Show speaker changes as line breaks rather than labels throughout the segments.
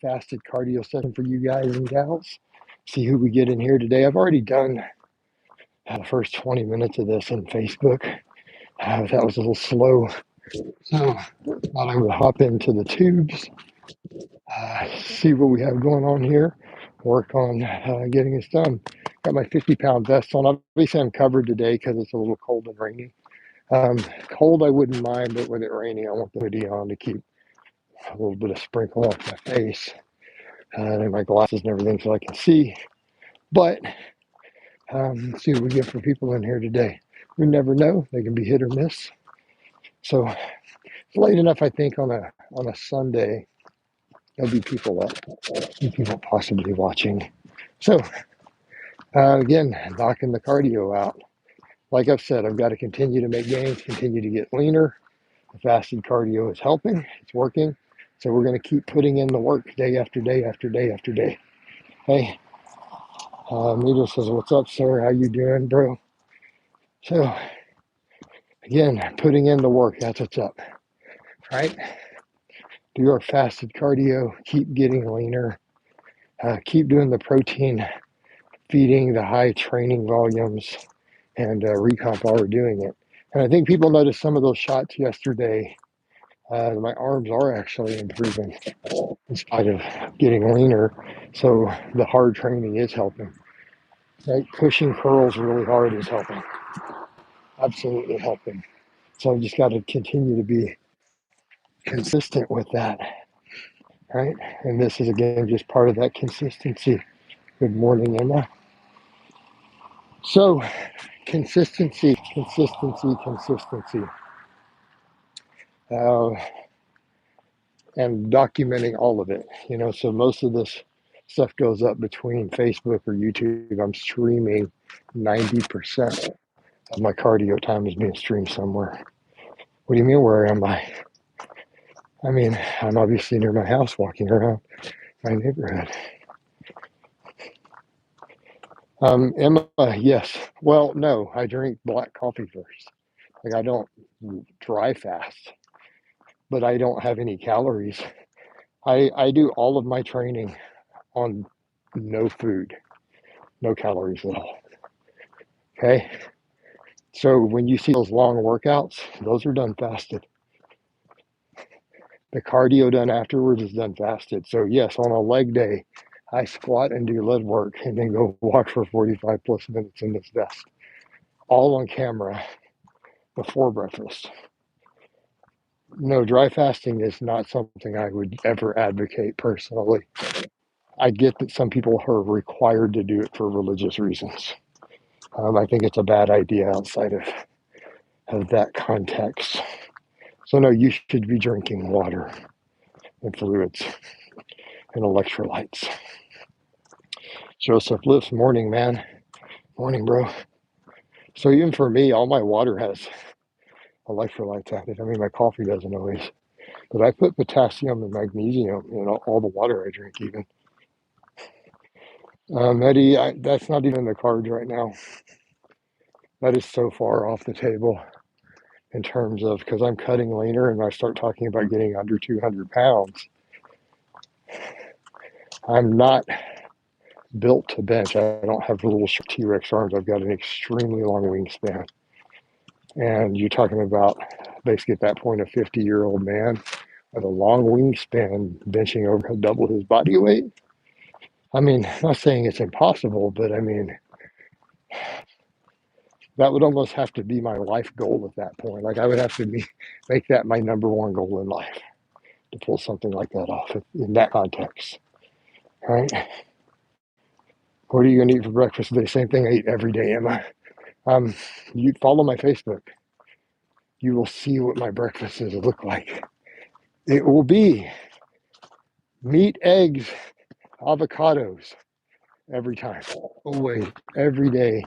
fasted cardio session for you guys and gals. See who we get in here today. I've already done the first 20 minutes of this on Facebook. That was a little slow. So I thought I would hop into the tubes, see what we have going on here, work on getting this done. Got my 50-pound vest on. Obviously, I'm covered today because it's a little cold and rainy. Cold, I wouldn't mind, but with it raining, I want the hoodie on to keep a little bit of sprinkle off my face and my glasses and everything so I can see. But let's see what we get for people in here today. We never know; they can be hit or miss. So it's late enough, I think, on a Sunday. There'll be people up, people possibly watching. So again, knocking the cardio out. Like I've said, I've got to continue to make gains, continue to get leaner. The fasted cardio is helping; it's working. So we're going to keep putting in the work day after day after day after day. Hey, Mito says, "What's up, sir? How you doing, bro?" So again, putting in the work. That's what's up, right? Do our fasted cardio. Keep getting leaner. Keep doing the protein feeding, the high training volumes, and recomp while we're doing it. And I think people noticed some of those shots yesterday. My arms are actually improving in spite of getting leaner. So the hard training is helping. Right? Pushing curls really hard is helping. Absolutely helping. So I've just got to continue to be consistent with that. Right? And this is again just part of that consistency. Good morning, Emma. So consistency. Uh, and documenting all of it, so most of this stuff goes up between Facebook or YouTube. I'm streaming 90% of my cardio time is being streamed somewhere. What do you mean, where am I? I mean, I'm obviously near my house walking around my neighborhood. Emma, yes. Well, no, I drink black coffee first. Like, I don't dry fast, but I don't have any calories. I do all of my training on no food, no calories at all. Okay. So when you see those long workouts, those are done fasted. The cardio done afterwards is done fasted. So yes, on a leg day, I squat and do lead work and then go walk for 45 plus minutes in this vest, all on camera before breakfast. No, dry fasting is not something I would ever advocate personally. I get that some people are required to do it for religious reasons. I think it's a bad idea outside of that context. So no, you should be drinking water and fluids and electrolytes. Joseph Lifts, morning, man. Morning, bro. So even for me, all my water has electrolytes added. I mean, my coffee doesn't always, but I put potassium and magnesium in all the water I drink even. Eddie, that's not even in the cards right now. That is so far off the table in terms of, because I'm cutting leaner and I start talking about getting under 200 pounds. I'm not built to bench. I don't have little T-Rex arms. I've got an extremely long wingspan. And you're talking about basically at that point a 50-year-old man with a long wingspan benching over double his body weight. I mean, I'm not saying it's impossible, but I mean, that would almost have to be my life goal at that point. Like I would have to make that my number one goal in life to pull something like that off in that context. All right. What are you going to eat for breakfast today? Same thing I eat every day, Emma. You follow my Facebook. You will see what my breakfasts look like. It will be meat, eggs, avocados every time. Always, every day,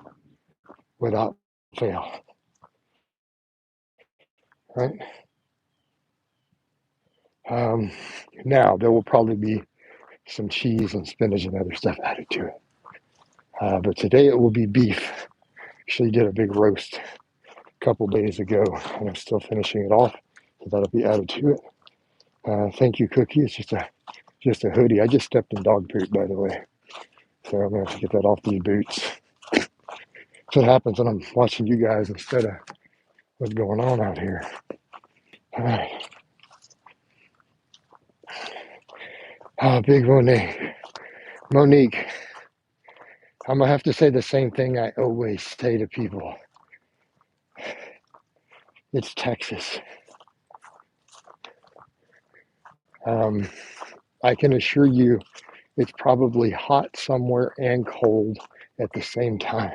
without fail. Right? Now, there will probably be some cheese and spinach and other stuff added to it. But today it will be beef. Actually did a big roast a couple days ago, and I'm still finishing it off. So that'll be added to it. Thank you, Cookie. It's just a just a hoodie. I just stepped in dog poop, by the way. So I'm going to have to get that off these boots. That's what happens when I'm watching you guys instead of what's going on out here. All right. Big Monique. Monique, I'm going to have to say the same thing I always say to people. It's Texas. I can assure you it's probably hot somewhere and cold at the same time.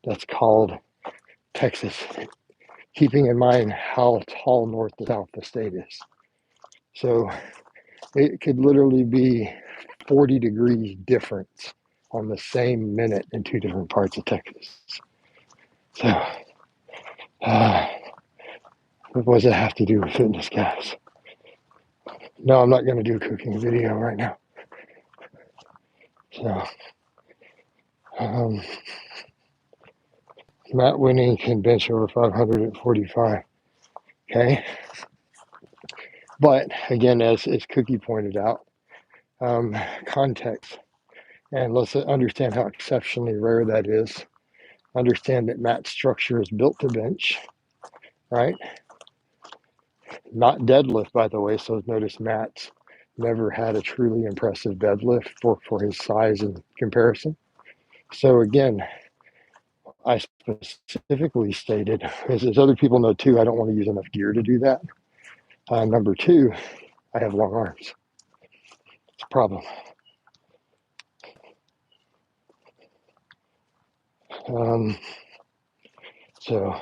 That's called Texas. Keeping in mind how tall north to south the state is. So it could literally be 40 degrees difference on the same minute in two different parts of Texas. So, what does it have to do with fitness, guys? No, I'm not going to do a cooking video right now. So, Matt Winning can bench over 545. Okay. But again, as Cookie pointed out, context. And let's understand how exceptionally rare that is. Understand that Matt's structure is built to bench, right? Not deadlift, by the way. So notice Matt's never had a truly impressive deadlift for his size and comparison. So again, I specifically stated, as other people know too, I don't want to use enough gear to do that. Number two, I have long arms. It's a problem. So,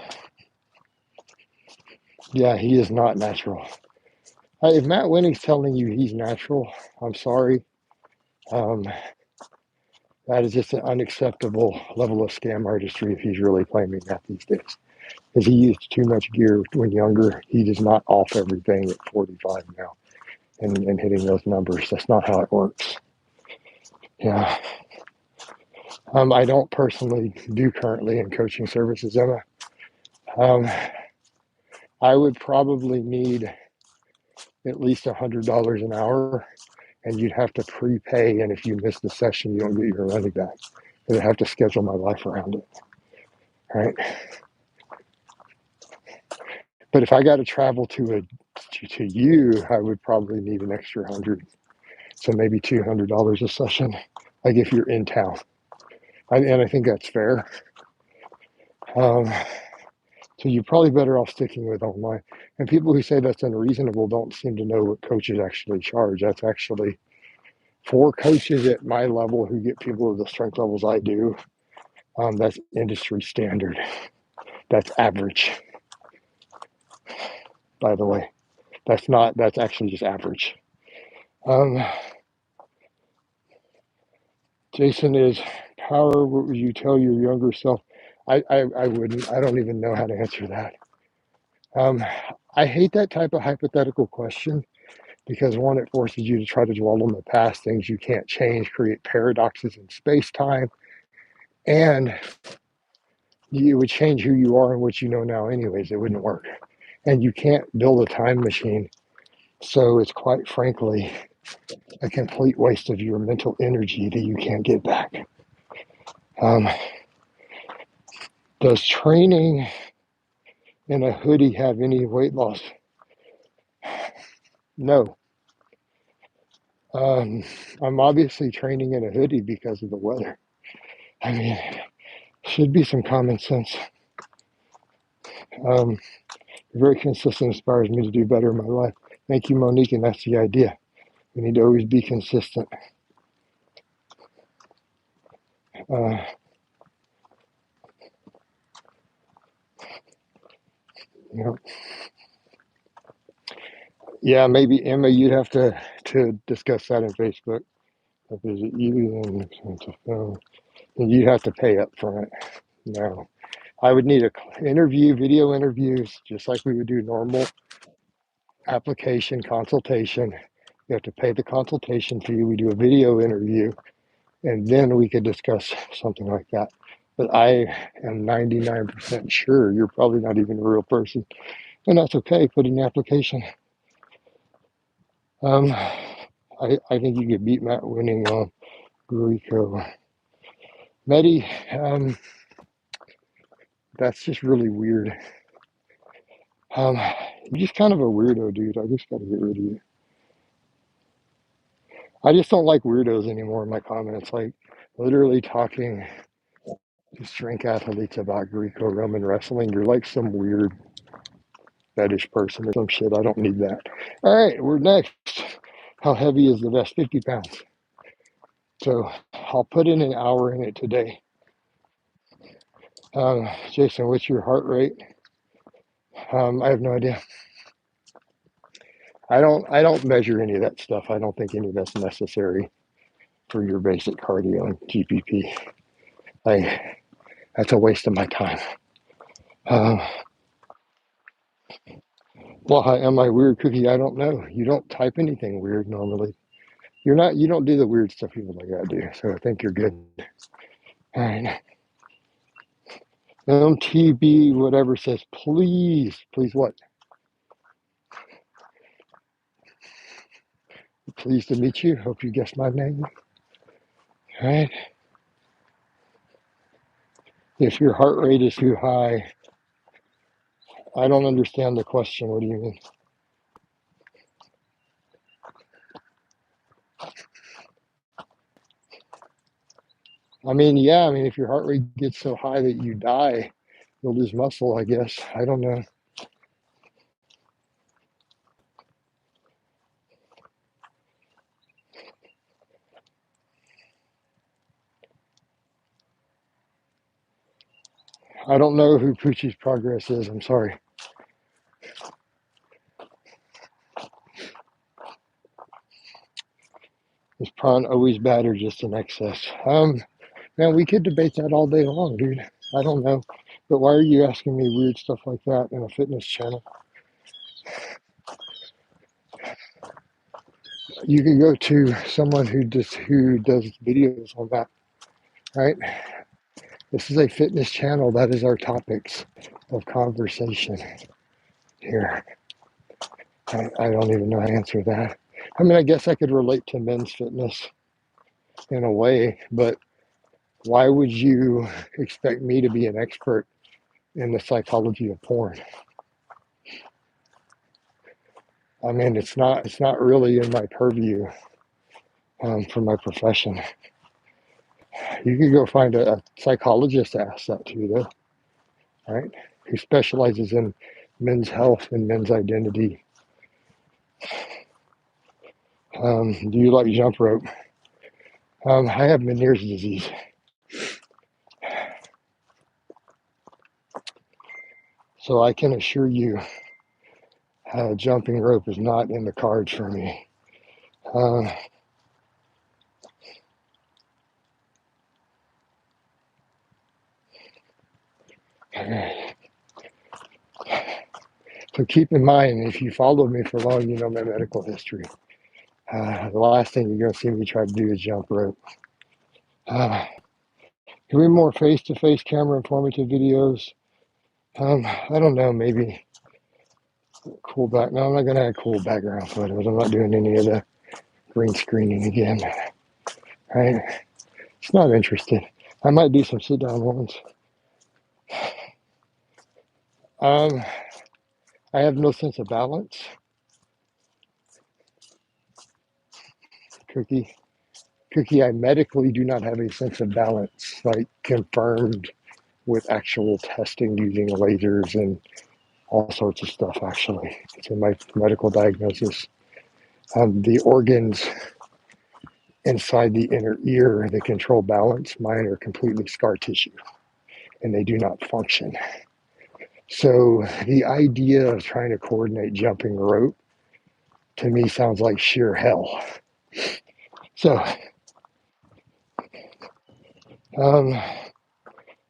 yeah, he is not natural. If Matt Winning's telling you he's natural, I'm sorry. That is just an unacceptable level of scam artistry if he's really claiming that these days. Because he used too much gear when younger. He does not off everything at 45 now and hitting those numbers. That's not how it works. Yeah. I don't personally do currently in coaching services, Emma. I would probably need at least $100 an hour, and you'd have to prepay. And if you miss the session, you don't get your money back. I'd have to schedule my life around it. Right. But if I got to travel to you, I would probably need an extra 100. So maybe $200 a session, like if you're in town. And I think that's fair. So you're probably better off sticking with online. And people who say that's unreasonable don't seem to know what coaches actually charge. That's actually for coaches at my level who get people to the strength levels I do. That's industry standard. That's average, by the way. That's actually just average. Jason is power. What would you tell your younger self? I wouldn't. I don't even know how to answer that. I hate that type of hypothetical question because one, it forces you to try to dwell on the past, things you can't change, create paradoxes in space time, and you would change who you are and what you know now anyways. It wouldn't work. And you can't build a time machine. So it's quite frankly a complete waste of your mental energy that you can't get back. Does training in a hoodie have any weight loss? No. I'm obviously training in a hoodie because of the weather. I mean, should be some common sense. Very consistent inspires me to do better in my life. Thank you, Monique, and that's the idea. We need to always be consistent. You know, yeah, maybe Emma, you'd have to discuss that in Facebook. Is it you? And you'd have to pay up for it. No, I would need a video interviews, just like we would do normal application consultation. You have to pay the consultation fee. We do a video interview, and then we could discuss something like that. But I am 99% sure you're probably not even a real person, and that's okay. Put in the application. I think you could beat Matt winning on Greco. Medi, that's just really weird. You're just kind of a weirdo, dude. I just got to get rid of you. I just don't like weirdos anymore in my comments. Like, literally talking to strength athletes about Greco-Roman wrestling. You're like some weird fetish person or some shit. I don't need that. All right, we're next. How heavy is the vest? 50 pounds. So I'll put in an hour in it today. Jason, what's your heart rate? I have no idea. I don't measure any of that stuff. I don't think any of that's necessary for your basic cardio and GPP. That's a waste of my time. Blaha, am I weird, Cookie? I don't know. You don't type anything weird normally. You don't do the weird stuff people like I do. So I think you're good. All right. MTB, whatever says, please what? Pleased to meet you. Hope you guessed my name. All right. If your heart rate is too high, I don't understand the question. What do you mean? Yeah, if your heart rate gets so high that you die, you'll lose muscle, I guess. I don't know. I don't know who Poochie's Progress is. I'm sorry. Is prawn always bad or just in excess? Man, we could debate that all day long, dude. I don't know. But why are you asking me weird stuff like that in a fitness channel? You could go to someone who does videos on that, right? This is a fitness channel. That is our topics of conversation here. I don't even know how to answer that. I guess I could relate to men's fitness in a way, but why would you expect me to be an expert in the psychology of porn? It's not really in my purview for my profession. You could go find a psychologist to ask that to, though, right? Who specializes in men's health and men's identity. Do you like jump rope? I have Meniere's disease. So I can assure you, jumping rope is not in the cards for me. So keep in mind, if you followed me for long, you know my medical history. The last thing you're going to see me try to do is jump rope. Can we more face-to-face camera informative videos? I don't know, maybe cool back. No, I'm not going to add cool background photos. I'm not doing any of the green screening again. Right? It's not interested. I might do some sit-down ones. I have no sense of balance. Cookie, I medically do not have a sense of balance, like confirmed with actual testing using lasers and all sorts of stuff, actually. It's in my medical diagnosis. The organs inside the inner ear that control balance, mine are completely scar tissue and they do not function. So the idea of trying to coordinate jumping rope to me sounds like sheer hell. So,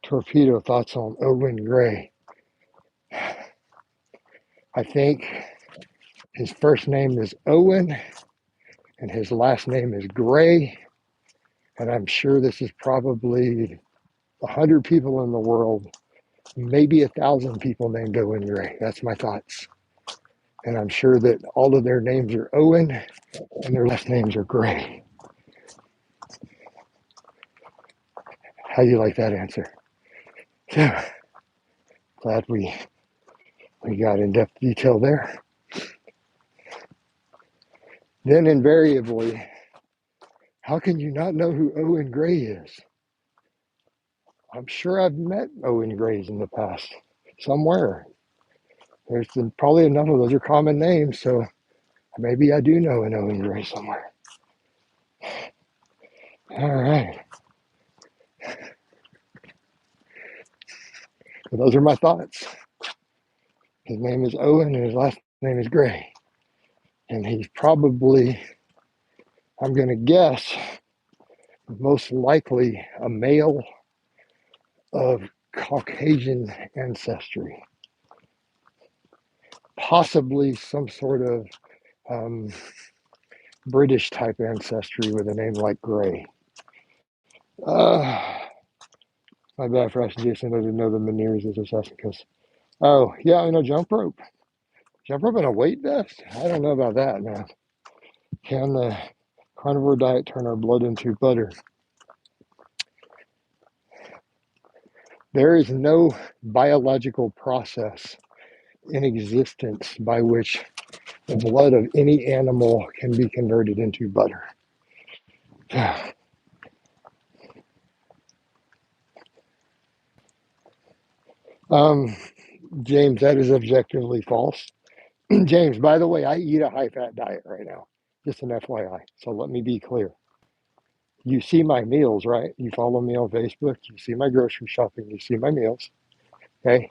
torpedo thoughts on Owen Gray. I think his first name is Owen and his last name is Gray. And I'm sure this is probably 100 people in the world, maybe 1,000 people named Owen Gray. That's my thoughts. And I'm sure that all of their names are Owen and their last names are Gray. How do you like that answer? So glad we got in-depth detail there. Then invariably, how can you not know who Owen Gray is? I'm sure I've met Owen Grays in the past somewhere. There's probably enough of those are common names, so maybe I do know an Owen Gray somewhere. All right. So those are my thoughts. His name is Owen and his last name is Gray. And he's probably, I'm going to guess, most likely a male of Caucasian ancestry. Possibly some sort of British type ancestry with a name like Gray. My bad for asking Jason. I didn't know the Meniere's is Assassin. Oh, yeah, I know jump rope. Jump rope in a weight vest? I don't know about that, man. Can the carnivore diet turn our blood into butter? There is no biological process in existence by which the blood of any animal can be converted into butter. James, that is objectively false. James, by the way, I eat a high-fat diet right now. Just an FYI. So let me be clear. You see my meals, right? You follow me on Facebook. You see my grocery shopping. You see my meals. Okay?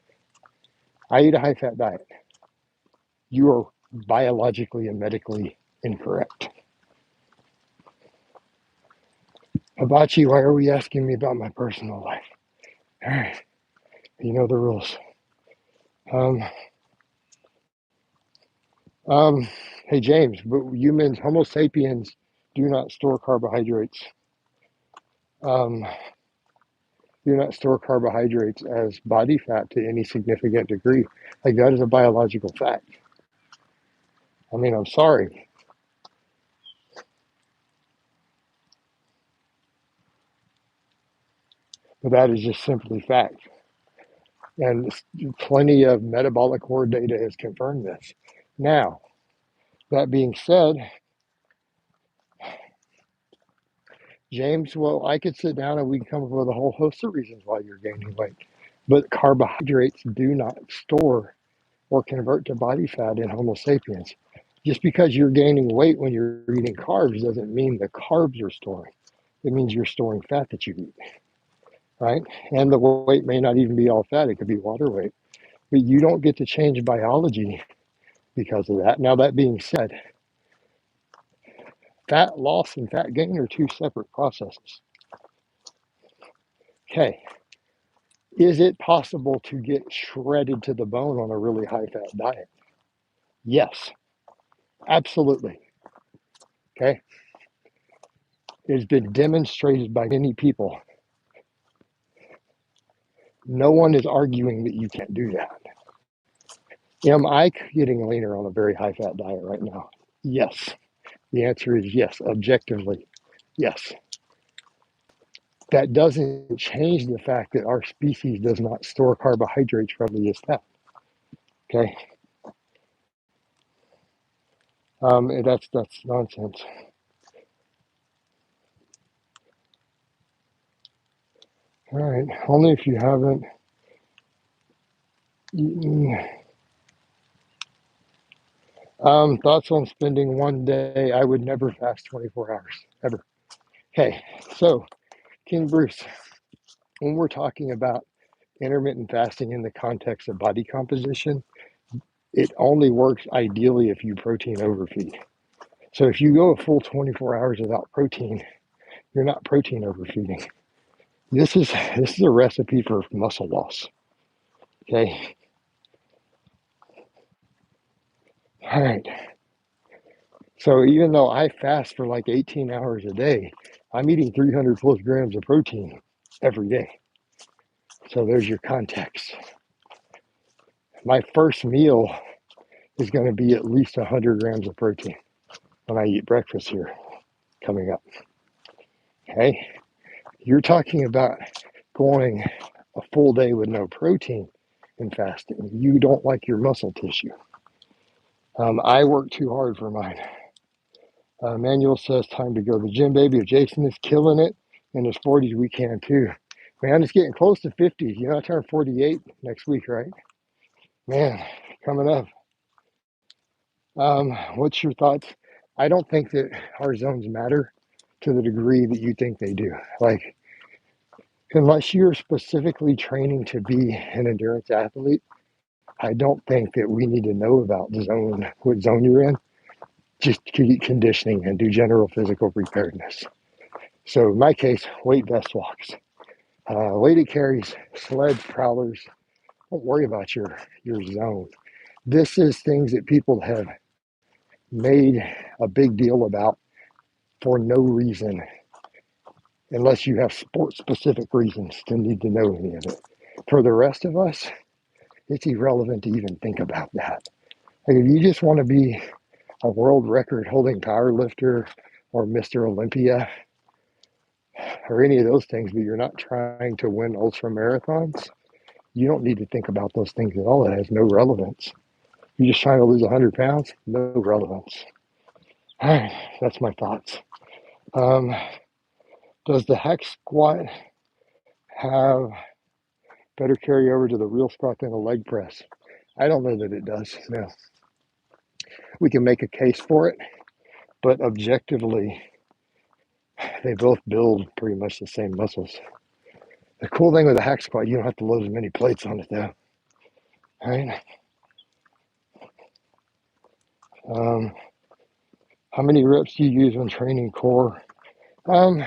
I eat a high-fat diet. You are biologically and medically incorrect. Hibachi, why are we asking me about my personal life? All right. You know the rules. Hey, James, but humans, Homo sapiens, do not store carbohydrates. Do not store carbohydrates as body fat to any significant degree. Like, that is a biological fact. I mean, I'm sorry. But that is just simply fact. And plenty of metabolic core data has confirmed this. Now, that being said, James, well, I could sit down and we can come up with a whole host of reasons why you're gaining weight. But carbohydrates do not store or convert to body fat in Homo sapiens. Just because you're gaining weight when you're eating carbs doesn't mean the carbs are storing. It means you're storing fat that you eat, right? And the weight may not even be all fat. It could be water weight. But you don't get to change biology because of that. Now, that being said, fat loss and fat gain are two separate processes. Okay. Is it possible to get shredded to the bone on a really high fat diet? Yes, absolutely. Okay. It has been demonstrated by many people. No one is arguing that you can't do that. Am I getting leaner on a very high fat diet right now? Yes. The answer is yes, objectively. Yes. That doesn't change the fact that our species does not store carbohydrates readily as fat. Okay. That's nonsense. All right. Only if you haven't eaten. Thoughts on spending one day? I would never fast 24 hours, ever. Okay. So, King Bruce, when we're talking about intermittent fasting in the context of body composition, it only works ideally if you protein overfeed. So if you go a full 24 hours without protein, you're not protein overfeeding. This is a recipe for muscle loss. Okay. All right. So even though I fast for like 18 hours a day, I'm eating 300 plus grams of protein every day. So there's your context. My first meal is going to be at least 100 grams of protein when I eat breakfast here coming up. Okay? You're talking about going a full day with no protein in fasting. You don't like your muscle tissue. I work too hard for mine. Manuel says, time to go to the gym, baby. If Jason is killing it in his 40s, we can too. Man, it's getting close to 50. You know, I turn 48 next week, right? Man, coming up. What's your thoughts? I don't think that our zones matter to the degree that you think they do. Like, unless you're specifically training to be an endurance athlete, I don't think that we need to know about the zone, what zone you're in. Just keep conditioning and do general physical preparedness. So in my case, weight vest walks, weighted carries, sleds, prowlers. Don't worry about your zone. This is things that people have made a big deal about for no reason, unless you have sport specific reasons to need to know any of it. For the rest of us, it's irrelevant to even think about that. Like if you just want to be a world record holding power lifter or Mr. Olympia or any of those things, but you're not trying to win ultra marathons, you don't need to think about those things at all. It has no relevance. You're just trying to lose 100 pounds, no relevance. All right, that's my thoughts. Does the hex squat have better carryover to the real squat than a leg press? I don't know that it does. No. We can make a case for it, but objectively, they both build pretty much the same muscles. The cool thing with a hack squat, you don't have to load as many plates on it though. Right? Um, how many reps do you use when training core? Um,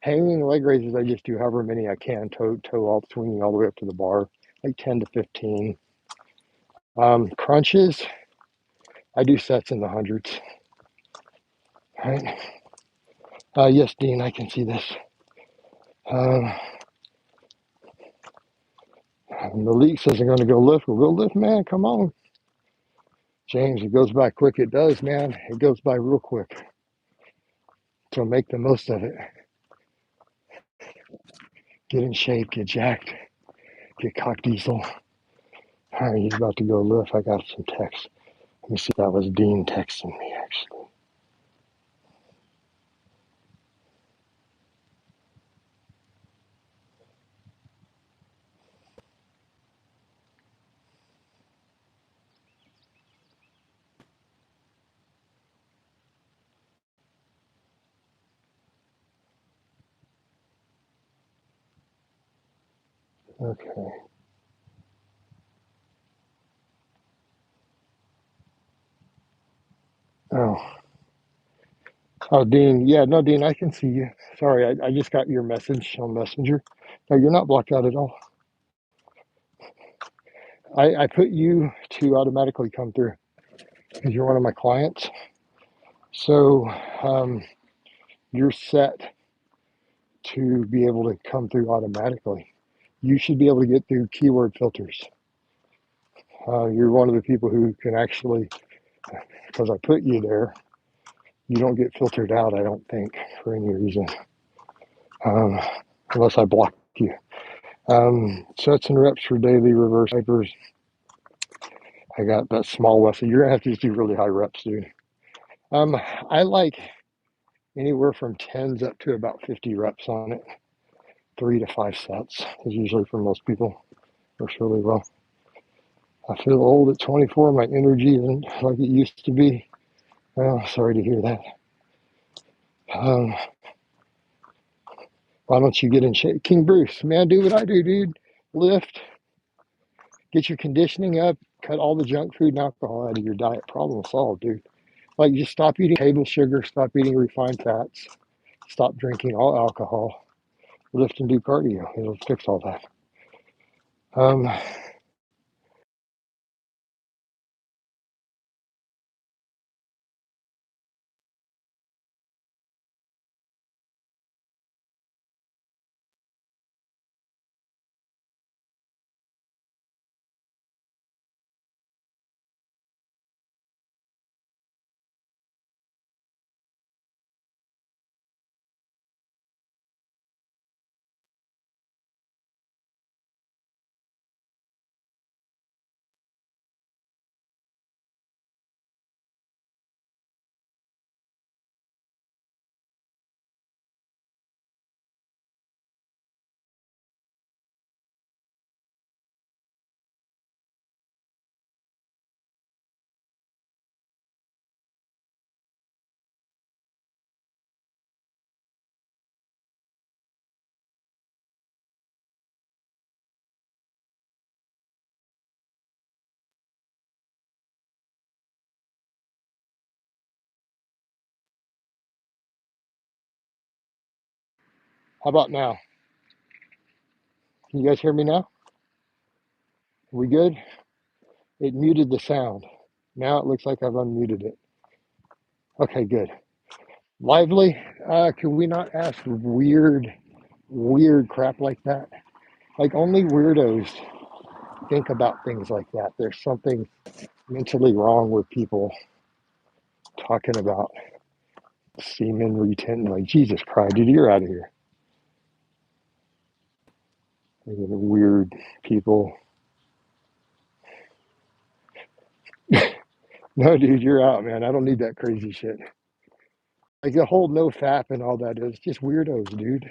Hanging leg raises, I just do however many I can, toe alt, swinging all the way up to the bar, like 10 to 15. Crunches, I do sets in the hundreds. Right? Yes, Dean, I can see this. Malik says I'm going to go lift. We'll go lift, man. Come on. James, it goes by quick. It does, man. It goes by real quick. So make the most of it. Get in shape, get jacked, get cock diesel. All right, he's about to go lift. I got some text. Let me see if that was Dean texting me, actually. Okay. Oh. Oh, Dean. Yeah, no, Dean, I can see you. Sorry, I just got your message on Messenger. No, you're not blocked out at all. I put you to automatically come through because you're one of my clients. So you're set to be able to come through automatically. You should be able to get through keyword filters. You're one of the people who can actually, because I put you there, you don't get filtered out, I don't think, for any reason, um, unless I block you. Sets and reps for daily reverse hypers. I got that small Wesley. You're going to have to just do really high reps, dude. I like anywhere from 10s up to about 50 reps on it. 3 to 5 sets is usually for most people. Works really well. I feel old at 24. My energy isn't like it used to be. Well, sorry to hear that. Why don't you get in shape? King Bruce, man, do what I do, dude. Lift, get your conditioning up, cut all the junk food and alcohol out of your diet. Problem solved, dude. Like, just stop eating table sugar, stop eating refined fats, stop drinking all alcohol, lift and do cardio. It'll fix all that. Um, How about now? Can you guys hear me now? Are we good? It muted the sound. Now it looks like I've unmuted it. Okay, good. Lively? Can we not ask weird crap like that? Like only weirdos think about things like that. There's something mentally wrong with people talking about semen retention. Like, Jesus Christ, dude, you're out of here. Weird people. No, dude, you're out, man. I don't need that crazy shit. Like the whole no fap and all that is just weirdos, dude.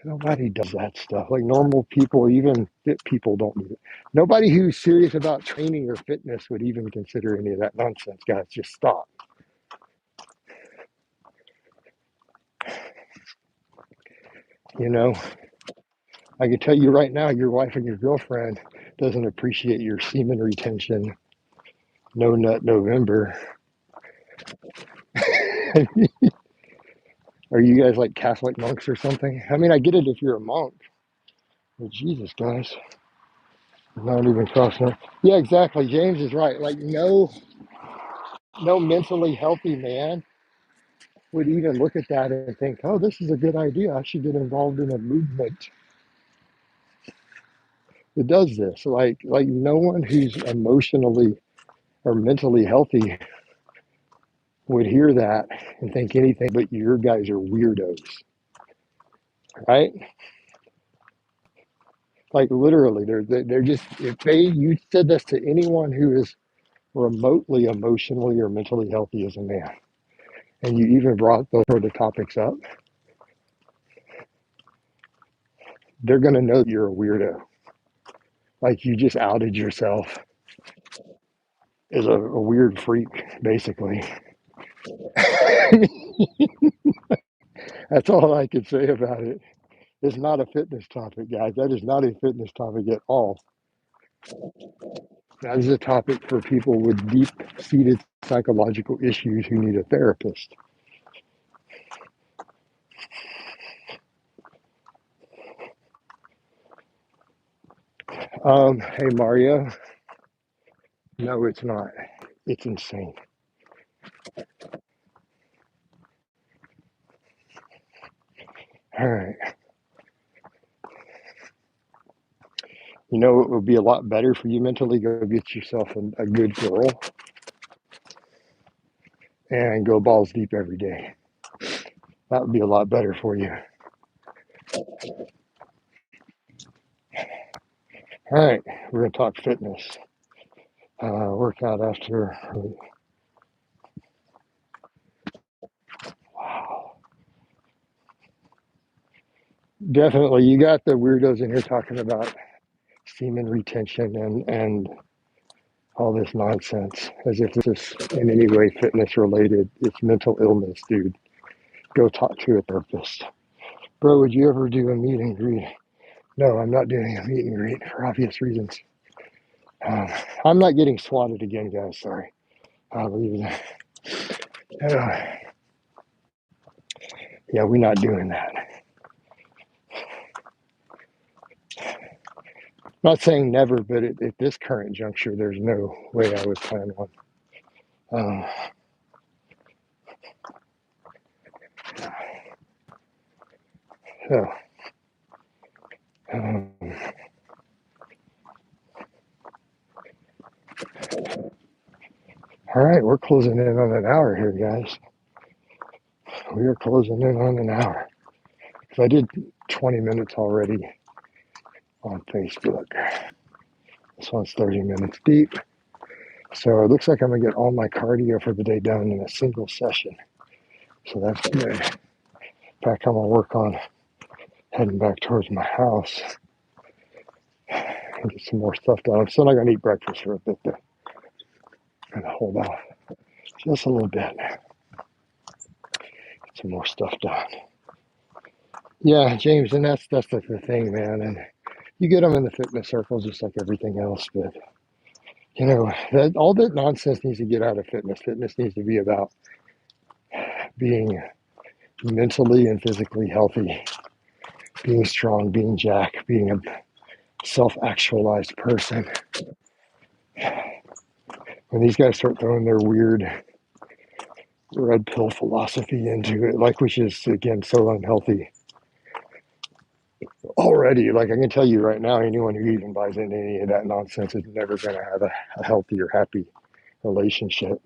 Nobody does that stuff. Like normal people, even fit people don't need it. Nobody who's serious about training or fitness would even consider any of that nonsense, guys. Just stop. You know, I can tell you right now, your wife and your girlfriend doesn't appreciate your semen retention, no nut November. Are you guys like Catholic monks or something? I mean, I get it if you're a monk, but Jesus, guys, not even crossing it. Yeah, exactly. James is right. Like no mentally healthy man would even look at that and think, oh, this is a good idea. I should get involved in a movement that does this. Like no one who's emotionally or mentally healthy would hear that and think anything but your guys are weirdos, right? Like literally, they're just if you said this to anyone who is remotely emotionally or mentally healthy as a man, and you even brought those sort of topics up, they're gonna know that you're a weirdo. Like you just outed yourself as a weird freak, basically. That's all I can say about it. It's not a fitness topic, guys. That is not a fitness topic at all. That is a topic for people with deep-seated psychological issues who need a therapist. Hey, Mario. No, it's not. It's insane. All right. You know it would be a lot better for you mentally? Go get yourself a good girl and go balls deep every day. That would be a lot better for you. All right. We're going to talk fitness. Workout after. Wow. Definitely. You got the weirdos in here talking about semen retention and all this nonsense as if this is in any way fitness related. It's mental illness, dude. Go talk to a therapist. Bro, would you ever do a meet and greet? No, I'm not doing a meet and greet for obvious reasons. I'm not getting swatted again, guys. Sorry. I'll leave that. Yeah, we're not doing that. Not saying never, but at this current juncture, there's no way I would plan on. Um, so, um, all right, we're closing in on an hour here, guys. We are closing in on an hour. So I did 20 minutes already on Facebook. This one's 30 minutes deep. So it looks like I'm going to get all my cardio for the day done in a single session. So that's good. In fact, I'm going to work on heading back towards my house and get some more stuff done. I'm still not going to eat breakfast for a bit, though. I'm going to hold off just a little bit. Get some more stuff done. Yeah, James, and that's the thing, man. And you get them in the fitness circles just like everything else, but you know, all that nonsense needs to get out of fitness. Fitness needs to be about being mentally and physically healthy being strong, being Jack, being a self-actualized person. When these guys start throwing their weird red pill philosophy into it, like, which is again so unhealthy already. Like, I can tell you right now, anyone who even buys into any of that nonsense is never going to have a healthy or happy relationship.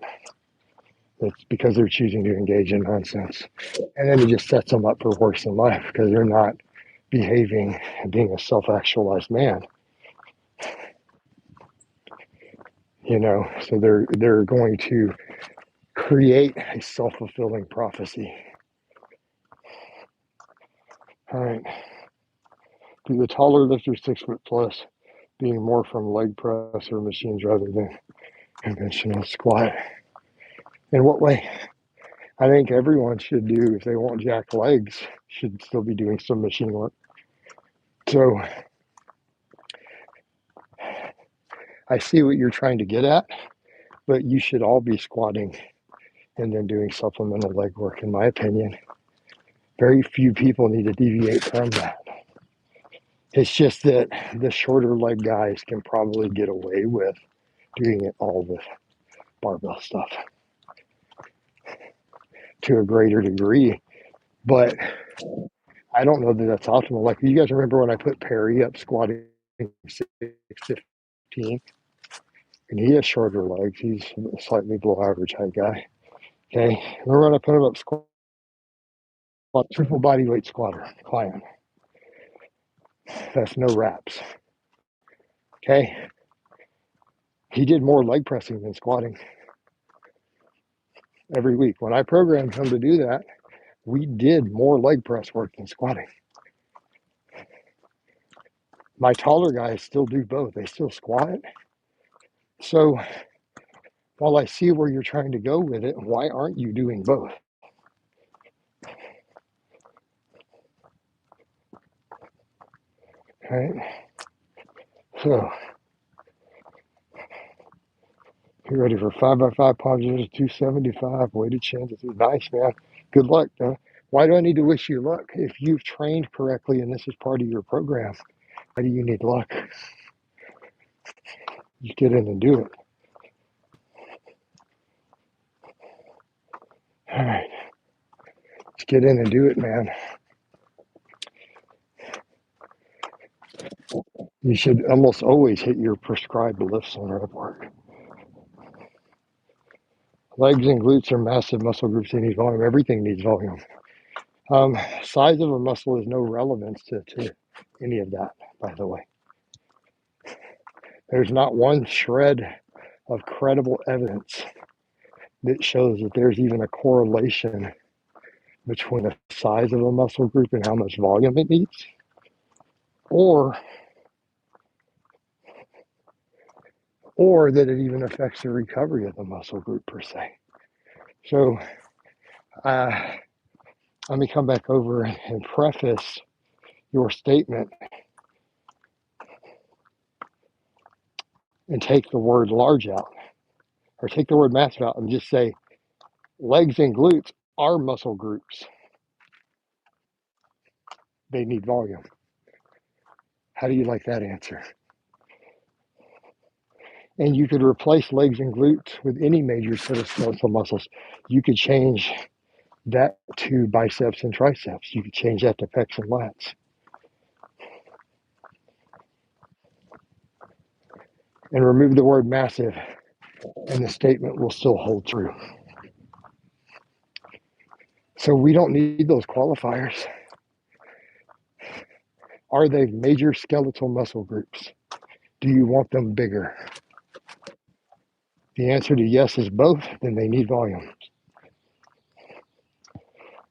It's because they're choosing to engage in nonsense. And then it just sets them up for worse in life because they're not behaving and being a self-actualized man. You know, so they're going to create a self-fulfilling prophecy. All right. Do the taller lifters 6 foot plus being more from leg press or machines rather than conventional squat? In what way? I think everyone should do, if they want jacked legs, should still be doing some machine work. So I see what you're trying to get at, but you should all be squatting and then doing supplemental leg work, in my opinion. Very few people need to deviate from that. It's just that the shorter leg guys can probably get away with doing it all with barbell stuff to a greater degree. But I don't know that that's optimal. Like, you guys remember when I put Perry up squatting 615? And he has shorter legs. He's a slightly below average height guy. Okay. Remember when I put him up squat, triple body weight squatter client? That's no reps. Okay. He did more leg pressing than squatting every week. When I programmed him to do that, we did more leg press work than squatting. My taller guys still do both. They still squat. So while I see where you're trying to go with it, why aren't you doing both? Right? So you ready for 5x5 positives, 275 weighted chances? Nice, man. Good luck. Why do I need to wish you luck? If you've trained correctly and this is part of your program, why do you need luck? Just get in and do it. All right. Just get in and do it, man. You should almost always hit your prescribed lifts on rep work. Legs and glutes are massive muscle groups. They need volume. Everything needs volume. Size of a muscle is no relevance to any of that, by the way. There's not one shred of credible evidence that shows that there's even a correlation between the size of a muscle group and how much volume it needs, or that it even affects the recovery of the muscle group per se. So let me come back over and preface your statement and take the word large out, or take the word massive out, and just say legs and glutes are muscle groups. They need volume. How do you like that answer? And you could replace legs and glutes with any major set of skeletal muscles. You could change that to biceps and triceps. You could change that to pecs and lats. And remove the word massive, and the statement will still hold true. So we don't need those qualifiers. Are they major skeletal muscle groups? Do you want them bigger? The answer to yes is both, then they need volume.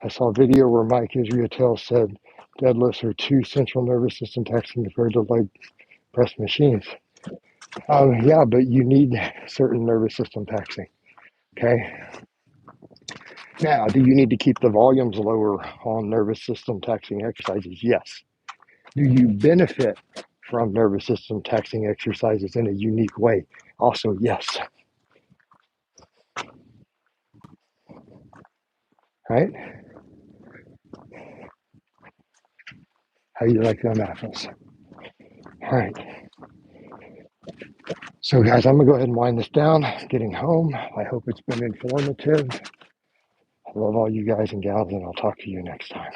I saw a video where Mike Israetel said deadlifts are too central nervous system taxing compared to leg press machines. Yeah, but you need certain nervous system taxing. Okay. Now, do you need to keep the volumes lower on nervous system taxing exercises? Yes. Do you benefit from nervous system taxing exercises in a unique way? Also, yes. Right? How you like them apples? All right. So, guys, I'm going to go ahead and wind this down. Getting home. I hope it's been informative. I love all you guys and gals, and I'll talk to you next time.